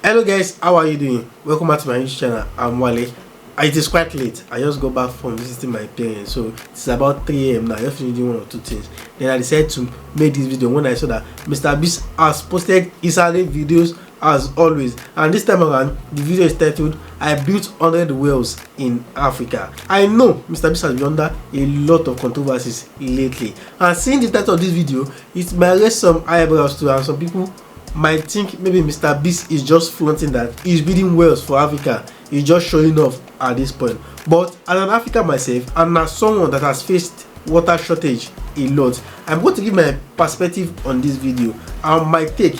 Hello guys, how are you doing? Welcome back to my YouTube channel. I'm Wale. It is quite late. I just got back from visiting my parents, so it's about 3 a.m. now. I just finished doing one or two things. Then I decided to make this video when I saw that MrBeast has posted his videos as always, and this time around the video is titled "I built 100 wells in Africa." I know MrBeast has been under a lot of controversies lately, and seeing the title of this video, it might raise some eyebrows too, and some people might think maybe MrBeast is just flaunting that he's building wells for Africa. He's just showing off at this point. But as an African myself, and as someone that has faced water shortage a lot, I'm going to give my perspective on this video and my take.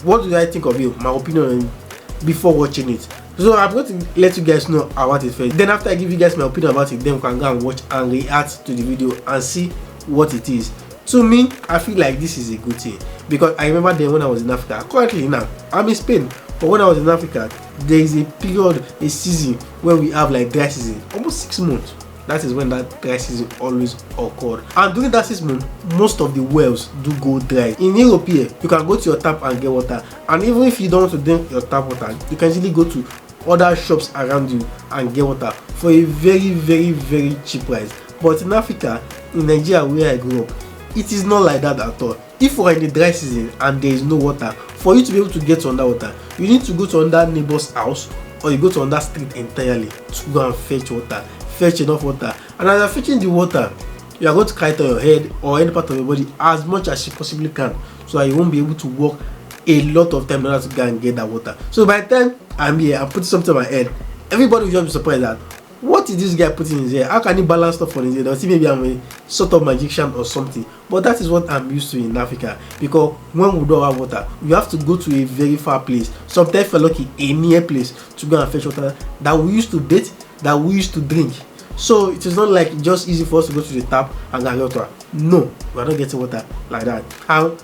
What do I think of it, my opinion on it before watching it. So I'm going to let you guys know about it first. Then after I give you guys my opinion about it, then we can go and watch and react to the video and see what it is. To me, I feel like this is a good thing, because I remember then when I was in Africa. Currently now I'm in Spain, but when I was in Africa, there is a period, a season where we have like dry season, almost 6 months. That is when that dry season always occurred, and during that 6 months most of the wells do go dry. In Europe here, you can go to your tap and get water, and even if you don't want to drink your tap water, you can easily go to other shops around you and get water for a very cheap price. But in Africa, in Nigeria where I grew up, it is not like that at all. If we're in the dry season and there is no water, for you to be able to get to under water, you need to go to another neighbor's house, or you go to another street entirely to go and fetch water, fetch enough water. And as you're fetching the water, you are going to carry it on your head or any part of your body as much as you possibly can, so that you won't be able to walk a lot of time in order to go and get that water. So by the time I'm here, I'm putting something on my head, everybody will just be surprised that what is this guy putting in his hair? How can he balance stuff on his head? Or see, maybe I'm a sort of magician or something. But that is what I'm used to in Africa, because when we don't have water, we have to go to a very far place, sometimes for lucky a near place, to go and fetch water that we used to bathe, that we used to drink. So it is not like just easy for us to go to the tap and get water. No, we are not getting water like that. And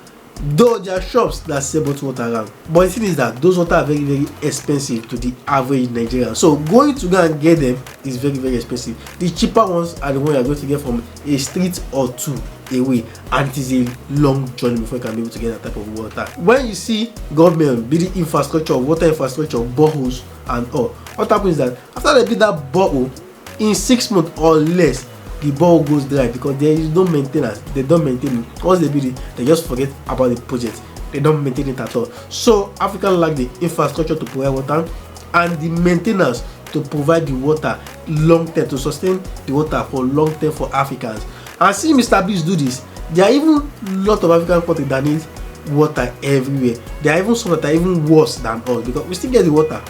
though there are shops that sell bottled water around, but the thing is that those water are very expensive to the average Nigerian. So going to go and get them is very expensive. The cheaper ones are the ones you are going to get from a street or two away, and it is a long journey before you can be able to get that type of water. When you see government building infrastructure, water infrastructure, boreholes and all, what happens is that after they build that borehole, in 6 months or less, the ball goes dry, because there is no maintenance. They don't maintain it. Once they build it, they just forget about the project. They don't maintain it at all. So Africa lack the infrastructure to provide water and the maintenance to provide the water long term, to sustain the water for long term for Africans. And see MrBeast do this. There are even a lot of African countries that need water everywhere. There are even some that are even worse than us, because we still get the water,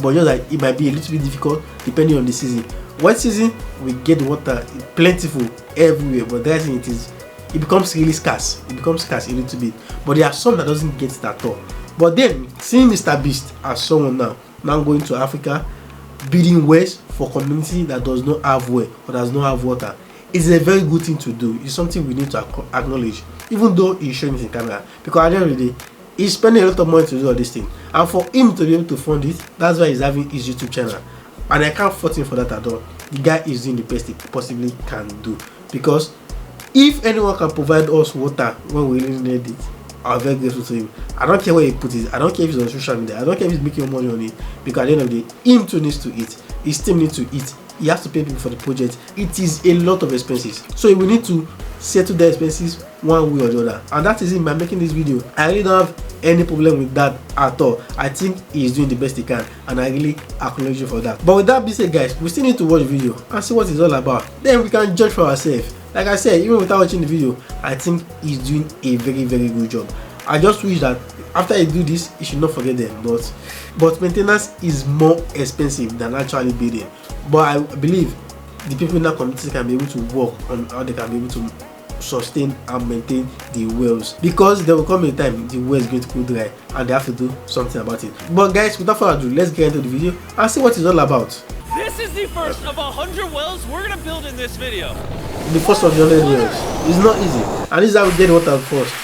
but just like it might be a little bit difficult depending on the season. Wet season, we get the water plentiful everywhere, but dry season it becomes really scarce. It becomes scarce a little bit. But there are some that doesn't get it at all. But then seeing MrBeast as someone now going to Africa, building wells for community that does not have well or does not have water, is a very good thing to do. It's something we need to acknowledge, even though he's showing it in camera, because at the end of the day, he's spending a lot of money to do all this thing, and for him to be able to fund it, that's why he's having his YouTube channel. And I can't fault him for that at all. The guy is doing the best he possibly can do, because if anyone can provide us water when we really need it, I'm very grateful to him. I don't care where he put it. I don't care if he's on social media. I don't care if he's making money on it, because at the end of the day, him too needs to eat. His team needs to eat. He has to pay people for the project. It is a lot of expenses, so we need to settle the expenses one way or the other, and that is him by making this video. I really don't have any problem with that at all. I think he is doing the best he can, and I really acknowledge you for that. But with that being said, guys, we still need to watch the video and see what it's all about. Then we can judge for ourselves. Like I said, even without watching the video, I think he's doing a very good job. I just wish that after he do this, he should not forget them. But maintenance is more expensive than actually building. But I believe the people in that community can be able to work on how they can be able to sustain and maintain the wells, because there will come a time the well is going to go dry and they have to do something about it. But guys, without further ado, let's get into the video and see what it's all about. This is the first of 100 wells we're gonna build in this video. The first of the 100 wells. It's not easy, and this is how we get water first.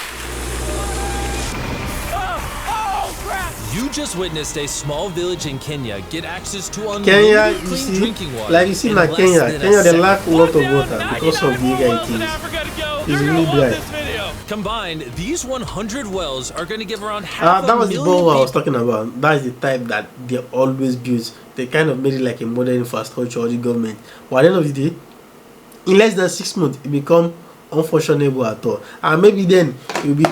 You just witnessed a small village in Kenya get access to Kenya, unlimited you clean see, drinking water. like you see, like Kenya they lack a lot of water because of the area it is. It's really dry. go. Combined, these 100 wells are going to give around half that a was the million ball I people. was talking about. That is the type that they always build. They kind of made it like a modern infrastructure or the government. But at the end of the day, in less than 6 months, it become unfunctionable at all. And maybe then it will be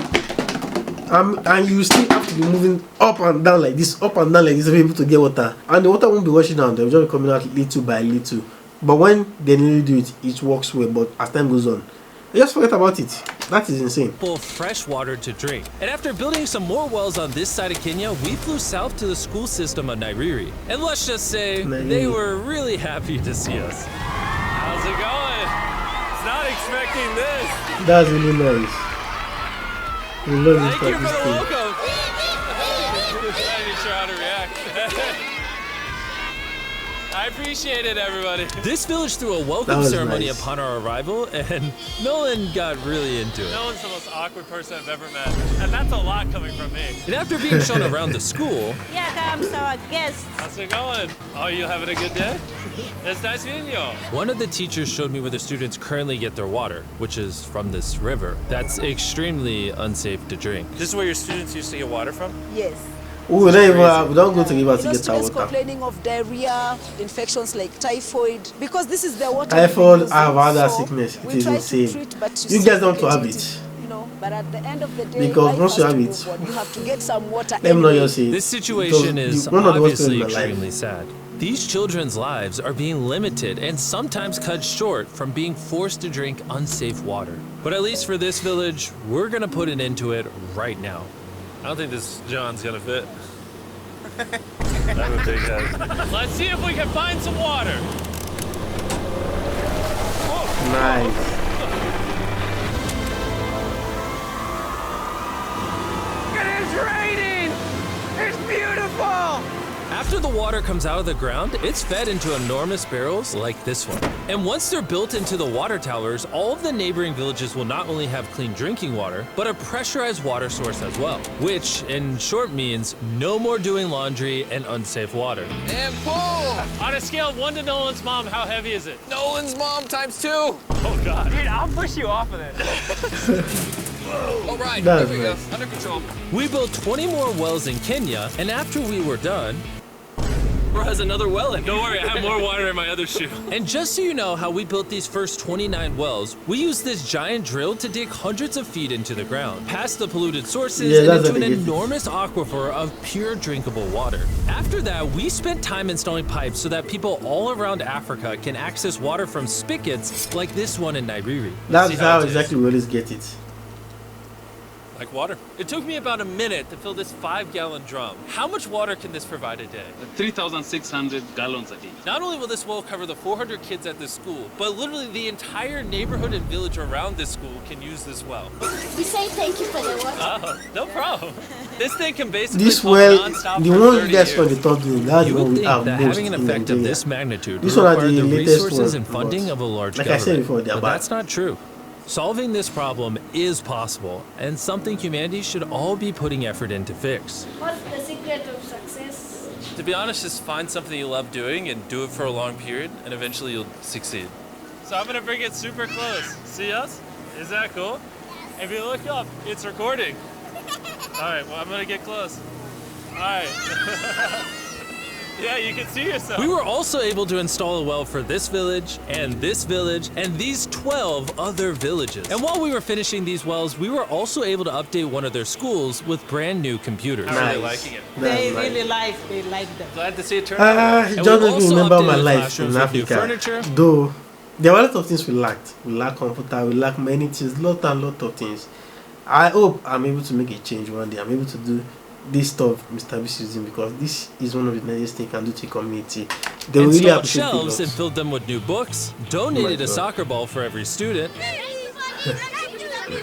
and you still have to be moving up and down like this to be able to get water. And the water won't be washing down, they'll just be coming out little by little. But when they really do it, it works well. But as time goes on, they just forget about it. That is insane. Full fresh water to drink. And after building some more wells on this side of Kenya, we flew south to the school system of Nairiri. And let's just say they were really happy to see us. How's it going? It's not expecting this. That's really nice. We love this Thank you for the thing. welcome. I'm not even sure how to react. I appreciate it, everybody. This village threw a welcome ceremony nice. upon our arrival, and Nolan got really into it. Nolan's the most awkward person I've ever met, and that's a lot coming from me. And after being shown around the school, Here comes our guest. How's it going? Oh, you having a good day? It's nice meeting you. one of the teachers showed me where the students currently get their water, which is from this river. That's extremely unsafe to drink. This is where your students used to get water from? Yes. We don't go to river to get our Students water. complaining of diarrhea, infections like typhoid, because this is the water. Typhoid, we use. I have other So sickness. It we is try to insane. treat, but You still guys don't get have it. it. You know, but at the end of the day, Because life once you has have to it, move on. You have to get some water. Let me know anyway. your say. This situation is one of the worst obviously things in my life. extremely sad. These children's lives are being limited and sometimes cut short from being forced to drink unsafe water. But at least for this village, we're gonna put an end to it right now. I don't think this John's gonna fit. I'm a big head. Let's see if we can find some water. Nice. It is raining! It's beautiful! After the water comes out of the ground, it's fed into enormous barrels like this one. And once they're built into the water towers, all of the neighboring villages will not only have clean drinking water, but a pressurized water source as well, which in short means no more doing laundry and unsafe water. And pull! On a scale of 1 to Nolan's mom, how heavy is it? Nolan's mom times 2. Oh, God. Dude, I'll push you off of it. All right, That's here we go. nice. Under control. We built 20 more wells in Kenya, and after we were done, Bro has another well in. Don't worry, I have more water in my other shoe. and just so you know how we built these first 29 wells, we used this giant drill to dig hundreds of feet into the ground, past the polluted sources Yeah, and that's into how an they get it. enormous aquifer of pure drinkable water. After that, we spent time installing pipes so that people all around Africa can access water from spigots like this one in Nairiri. That's See how how it is. exactly we always get it. Like water. It took me about a minute to fill this 5-gallon drum. How much water can this provide a day? 3,600 gallons a day. Not only will this well cover the 400 kids at this school, but literally the entire neighborhood and village around this school can use this well. We say thank you for the water. Oh, no problem. This thing can basically This pump well, nonstop the for one 30 you guys years. saw the top doing, that's the You one would we think have that most having an in effect of Nigeria. this magnitude This would one are require the the latest resources one, and funding but of a large like I said government. before, they're But bad. that's not true. Solving this problem is possible, and something humanity should all be putting effort in to fix. What's the secret of success? To be honest, just find something you love doing and do it for a long period, and eventually you'll succeed. So I'm gonna bring it super close. See us? Is that cool? If you look up, it's recording. All right, well, I'm gonna get close. All right. Yeah, you can see yourself. We were also able to install a well for this village, and these 12 other villages. And while we were finishing these wells, we were also able to update one of their schools with brand new computers. How are they Nice. liking it? They That's really nice. like them. Glad to see it turn out. And Just we make me also remember my updated life classrooms in with new Africa. furniture. Though there were a lot of things we lacked. We lacked computer, we lacked many things, lot of things. I hope I'm able to make a change one day. I'm able to do this stuff MrBeast is using, because this is one of the nicest things you can do to the community. They will really Installed appreciate shelves it. and filled them with new books, donated a God. soccer ball for every student,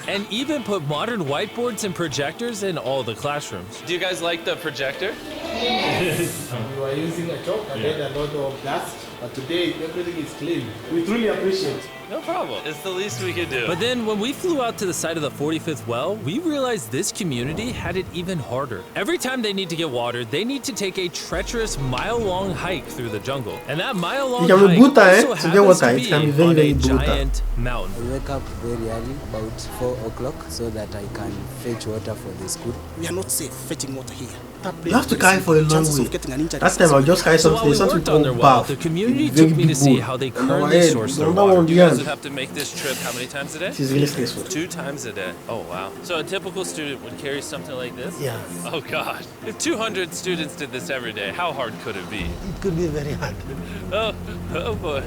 and even put modern whiteboards and projectors in all the classrooms. Do you guys like the projector? We were using a chalk and then a lot of dust. But today, everything is clean. We truly appreciate. No problem. It's the least we could do. But then when we flew out to the site of the 45th well, we realized this community had it even harder. Every time they need to get water, they need to take a treacherous mile-long hike through the jungle. And that mile-long hike also happens to be on a giant mountain. I wake up very early, about 4 o'clock, so that I can fetch water for the school. We are not safe fetching water here. You have to carry for a long way. That time I'll just carry something. So while we worked on their well, the community took me to see how they currently source their water. You guys would have to make this trip how many times a day? It is really stressful. 2 times a day. Oh, wow. So a typical student would carry something like this? Yeah. Oh, God. If 200 students did this every day, how hard could it be? It could be very hard. Oh boy.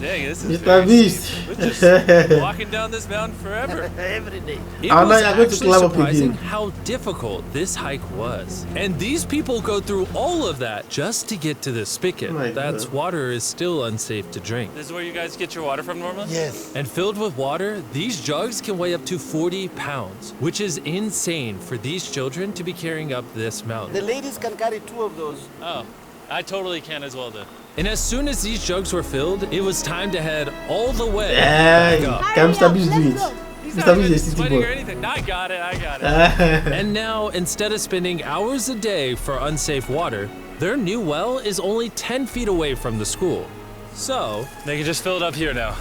Dang, this is MrBeast. We're just walking down this mountain forever. Every day. It was actually surprising how difficult this hike was. And these people go through all of that just to get to this spigot. That's water is still unsafe to drink. This is where you guys get your water from normally? Yes. And filled with water, these jugs can weigh up to 40 pounds, which is insane for these children to be carrying up this mountain. The ladies can carry 2 of those. Oh, I totally can as well, then. And as soon as these jugs were filled, it was time to head all the way back up. Can MrBeast do it? MrBeast is sweating or anything. I got it. And now, instead of spending hours a day for unsafe water, their new well is only 10 feet away from the school. So they can just fill it up here now.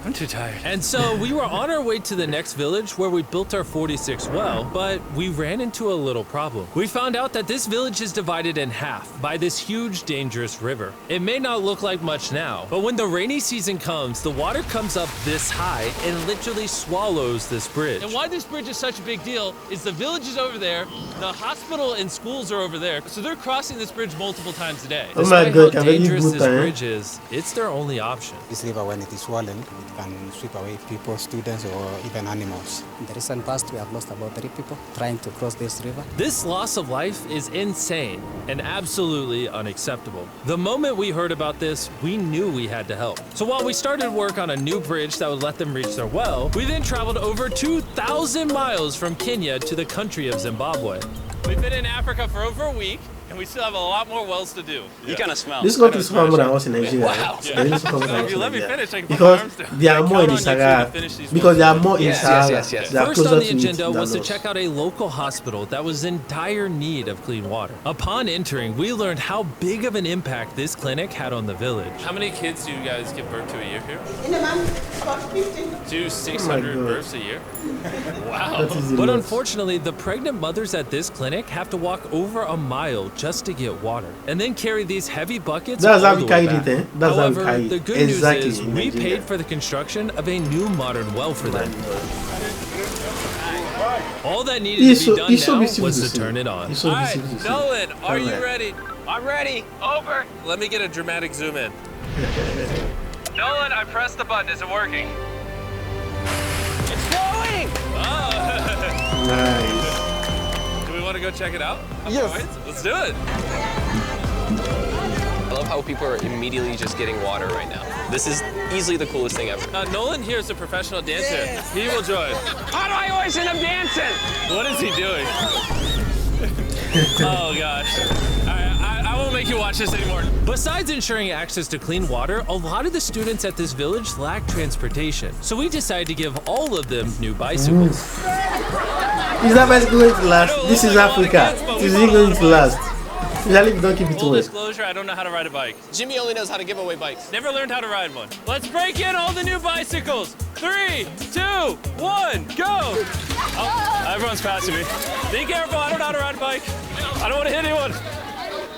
I'm too tired. And so we were on our way to the next village where we built our 46th well, but we ran into a little problem. We found out that this village is divided in half by this huge, dangerous river. It may not look like much now, but when the rainy season comes, the water comes up this high and literally swallows this bridge. And why this bridge is such a big deal is the village is over there, the hospital and schools are over there, so they're crossing this bridge multiple times a day. Oh my God, how dangerous this bridge is, it's their only option. This river, when it is swollen, it can sweep away people, students, or even animals. In the recent past, we have lost about 3 people trying to cross this river. This loss of life is insane and absolutely unacceptable. The moment we heard about this, we knew we had to help. So while we started work on a new bridge that would let them reach their well, we then traveled over 2,000 miles from Kenya to the country of Zimbabwe. We've been in Africa for over a week, and we still have a lot more wells to do. You kind of smell. This country is far more than us in Nigeria. Wow. Yeah. If you let me finish, I can put my because arms down. they are more in the Sahara. Because they are more in Sahara. They are First on the to agenda it was to us. check out a local hospital that was in dire need of clean water. Upon entering, we learned how big of an impact this clinic had on the village. How many kids do you guys give birth to a year here? In a month, about 50. Do 600 births a year? Wow. But unfortunately, the pregnant mothers at this clinic have to walk over a mile just to get water, and then carry these heavy buckets all the way back. However, the good news is we paid for the construction of a new modern well for them. All that needed to be done now was to turn it on. All right, Nolan, are you ready? I'm ready. Over. Let me get a dramatic zoom in. Nolan, I pressed the button. Is it working? It's flowing! Oh. Nice. Do we want to go check it out? Yes. Let's do it. I love how people are immediately just getting water right now. This is easily the coolest thing ever. Nolan here is a professional dancer. Yes. He will join. How do I always end up dancing? What is he doing? Oh gosh. I won't make you watch this anymore. Besides ensuring access to clean water, a lot of the students at this village lack transportation. So we decided to give all of them new bicycles. Is that bicycle going to last? This is Africa. Is it going to last? Usually we don't keep it to Full work. disclosure, I don't know how to ride a bike. Jimmy only knows how to give away bikes. Never learned how to ride one. Let's break in all the new bicycles. 3, 2, 1, go! Oh, everyone's passing me. Be careful, I don't know how to ride a bike. I don't want to hit anyone.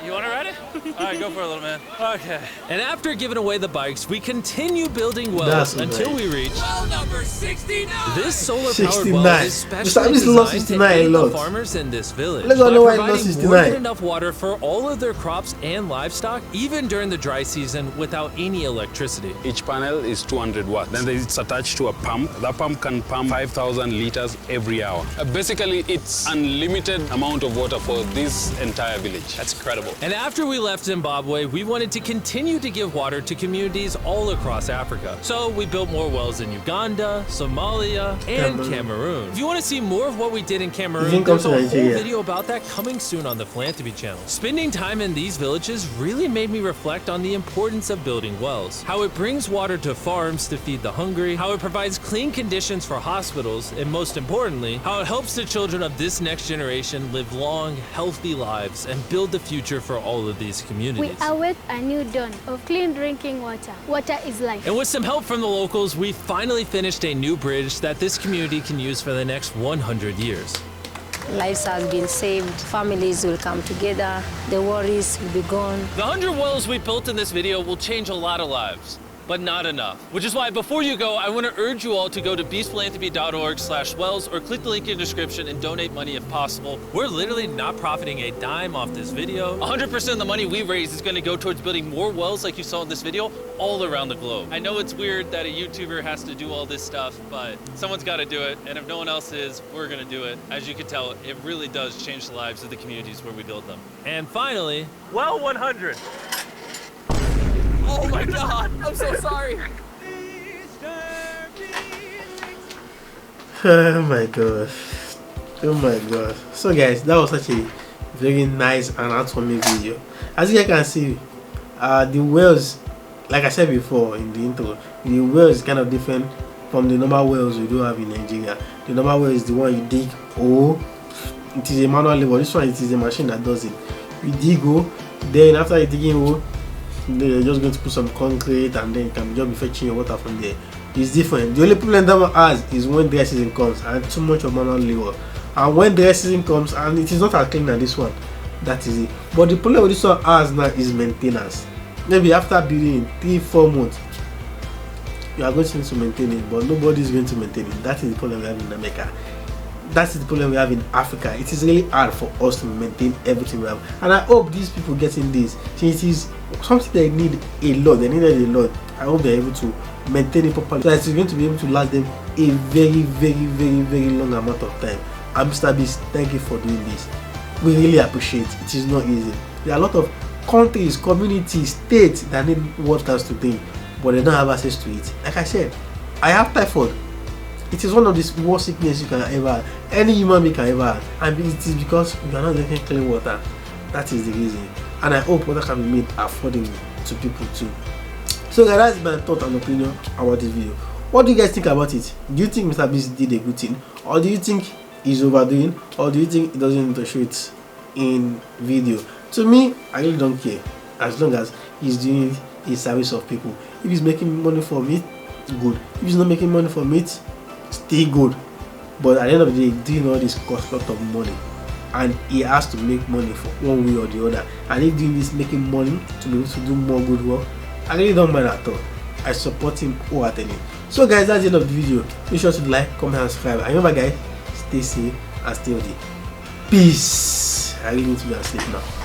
You want to ride it? All right, go for it, little man. Okay. And after giving away the bikes, we continue building wells until we reach well number 69. This solar-powered well is specially designed to aid the farmers in this village by providing more than enough water for all of their crops and livestock, even during the dry season, without any electricity. Each panel is 200 watts. Then it's attached to a pump. That pump can pump 5,000 liters every hour. Basically, it's unlimited amount of water for this entire village. That's incredible. And after we left left Zimbabwe, we wanted to continue to give water to communities all across Africa. So we built more wells in Uganda, Somalia, and Cameroon. If you want to see more of what we did in Cameroon, there's a whole video about that coming soon on the Philanthropy channel. Spending time in these villages really made me reflect on the importance of building wells, how it brings water to farms to feed the hungry, how it provides clean conditions for hospitals, and most importantly, how it helps the children of this next generation live long, healthy lives and build the future for all of these communities. We await a new dawn of clean drinking water. Water is life. And with some help from the locals, we finally finished a new bridge that this community can use for the next 100 years. Lives have been saved, families will come together, the worries will be gone. The 100 wells we built in this video will change a lot of lives, but not enough. Which is why before you go, I want to urge you all to go to beastphilanthropy.org/wells or click the link in the description and donate money if possible. We're literally not profiting a dime off this video. 100% of the money we raise is going to go towards building more wells like you saw in this video all around the globe. I know it's weird that a YouTuber has to do all this stuff, but someone's got to do it. And if no one else is, we're going to do it. As you can tell, it really does change the lives of the communities where we build them. And finally, well 100. Oh my God, I'm so sorry. Oh my god. Oh my god. So guys, that was such a very nice and heartwarming video. As you guys can see, the wells, like I said before in the intro, the well is kind of different from the normal wells we do have in Nigeria. The normal well is the one you dig hole. It is a manual labor. This one, it is a machine that does it. You dig hole, then after you digging hole, they're just going to put some concrete and then you can just be fetching your water from there. It's different. The only problem that one has is when dry season comes and too much of manual labor. And when dry season comes and it is not as clean as this one, that is it. But the problem with this one has now is maintenance. Maybe after building in 3-4 months, you are going to need to maintain it, but nobody is going to maintain it. That is the problem we have in America. That's the problem we have in Africa. It is really hard for us to maintain everything we have. And I hope these people getting this, since it is something they need a lot, they need a lot. I hope they're able to maintain it properly so that it's going to be able to last them a very long amount of time. And MrBeast, thank you for doing this. We really appreciate it. It is not easy. There are a lot of countries, communities, states that need waters to drink, but they don't have access to it. Like I said, I have typhoid. It is one of the worst sickness you can ever have. Any human being can ever have. And it is because you are not drinking clean water. That is the reason. And I hope water can be made affordable to people too. So guys, that's my thought and opinion about this video. What do you guys think about it? Do you think MrBeast did a good thing? Or do you think he's overdoing? Or do you think he doesn't need to show it in video? To me, I really don't care. As long as he's doing a service of people. If he's making money from it, good. If he's not making money from it, still good. But at the end of the day, doing all this costs a lot of money, and he has to make money for one way or the other. And if doing this making money to be able to do more good work, I really don't mind at all. I support him wholeheartedly. So guys, that's the end of the video. Make sure to like, comment and subscribe. And remember guys, stay safe and stay healthy. Peace. I really need to go and sleep now.